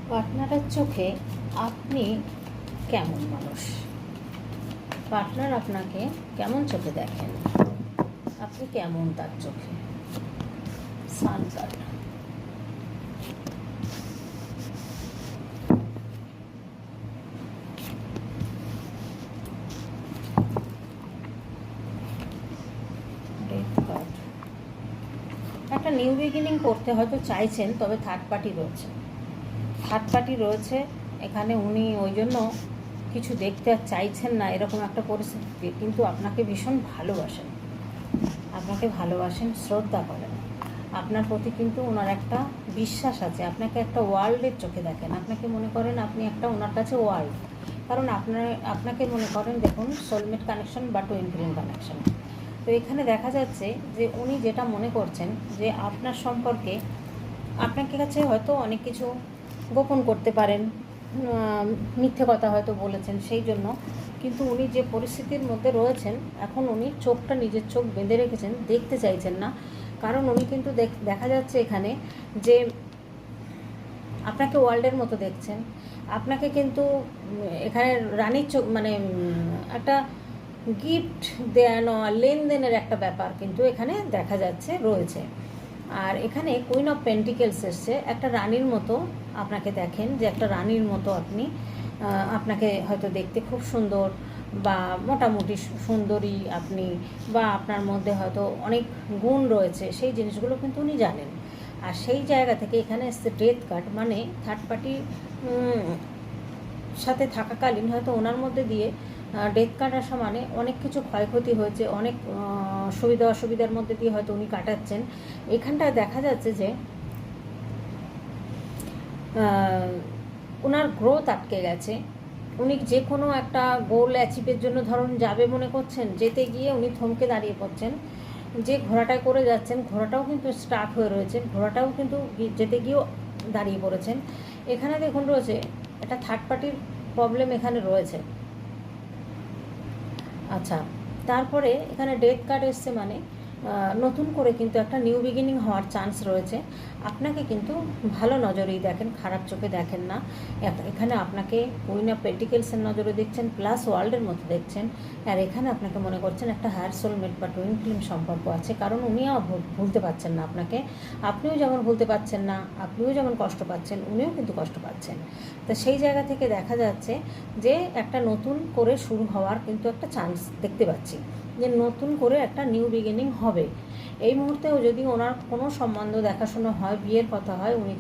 পার্টনারের চোখে আপনি কেমন মানুষ? পার্টনার আপনাকে কেমন চোখে দেখেন? আপনি কেমন তার চোখে? Sun card. Death card. একটা নিউ বিগিনিং করতে হয়তো চাইছেন, তবে থার্ড পার্টি রয়েছে এখানে। উনি ওই জন্য কিছু দেখতে আর চাইছেন না, এরকম একটা পরিস্থিতি। কিন্তু আপনাকে ভীষণ ভালোবাসেন, শ্রদ্ধা করেন। আপনার প্রতি কিন্তু ওনার একটা বিশ্বাস আছে। আপনাকে একটা ওয়ার্ল্ডের চোখে দেখেন, আপনাকে মনে করেন আপনি একটা ওনার কাছে ওয়ার্ল্ড। কারণ আপনাকে মনে করেন, দেখুন, সোলমেট কানেকশন বা টুইন ফ্লেম কানেকশন। তো এখানে দেখা যাচ্ছে যে উনি যেটা মনে করছেন যে আপনার সম্পর্কে, আপনাকে কাছে হয়তো অনেক কিছু গোপন করতে পারেন, মিথ্যে কথা হয়তো বলেছেন, সেই জন্য। কিন্তু উনি যে পরিস্থিতির মধ্যে রয়েছেন এখন, উনি চোখটা, নিজের চোখ বেঁধে রেখেছেন, দেখতে চাইছেন না। কারণ উনি কিন্তু দেখা যাচ্ছে এখানে যে আপনাকে ওয়ার্ল্ডের মতো দেখছেন। আপনাকে কিন্তু এখানে রানীর চোখ, মানে একটা গিফট দেয়া নেওয়া, লেনদেনের একটা ব্যাপার কিন্তু এখানে দেখা যাচ্ছে রয়েছে। আর এখানে কুইন অফ পেন্টিকেলস এসছে। একটা রানীর মতো আপনাকে দেখেন, যে একটা রানীর মতো আপনি, আপনাকে হয়তো দেখতে খুব সুন্দর বা মোটামুটি সুন্দরী আপনি, বা আপনার মধ্যে হয়তো অনেক গুণ রয়েছে, সেই জিনিসগুলো কিন্তু উনি জানেন। আর সেই জায়গা থেকে এখানে এসছে ডেথ কার্ড, মানে থার্ড পার্টি সাথে থাকাকালীন হয়তো ওনার মধ্যে দিয়ে ডেথ কার্ড আসা মানে অনেক কিছু ক্ষয়ক্ষতি হয়েছে, অনেক সুবিধা অসুবিধার মধ্যে দিয়ে হয়তো উনি কাটাচ্ছেন। এখানটায় দেখা যাচ্ছে যে ওনার গ্রোথ আটকে গেছে। উনি যে কোনো একটা গোল অ্যাচিভের জন্য ধরুন যাবে মনে করছেন, যেতে গিয়ে উনি থমকে দাঁড়িয়ে পড়ছেন। যে ঘোড়াটায় করে যাচ্ছেন, ঘোড়াটাও কিন্তু স্টার্ট হয়ে রয়েছে, ঘোড়াটাও কিন্তু যেতে গিয়েও দাঁড়িয়ে পড়েছেন। এখানে দেখুন রয়েছে একটা থার্ড পার্টির প্রবলেম এখানে রয়েছে। আচ্ছা, তারপরে এখানে ডেথ কার্ড এসছে, মানে নতুন করে কিন্তু একটা নিউ বিগিনিং হওয়ার চান্স রয়েছে। আপনাকে কিন্তু ভালো নজরেই দেখেন, খারাপ চোখে দেখেন না। এখানে আপনাকে কুইন অফ পেন্টিকেলসের নজরে দেখছেন, প্লাস ওয়ার্ল্ডের মতো দেখছেন। আর এখানে আপনাকে মনে করছেন একটা হায়ার সোলমেট বা টুইন ফ্লেম সম্পর্ক আছে। কারণ উনিও ভুলতে পারছেন না আপনাকে, আপনিও যেমন ভুলতে পারছেন না, আপনিও যেমন কষ্ট পাচ্ছেন, উনিও কিন্তু কষ্ট পাচ্ছেন। তো সেই জায়গা থেকে দেখা যাচ্ছে যে একটা নতুন করে শুরু হওয়ার কিন্তু একটা চান্স দেখতে পাচ্ছি, যে নতুন করে একটা নিউ বিগিনিং হবে। এই মুহূর্তেও যদি ওনার কোনো সম্বন্ধ দেখাশোনা হয়, বিয়ের কথা হয়, উনি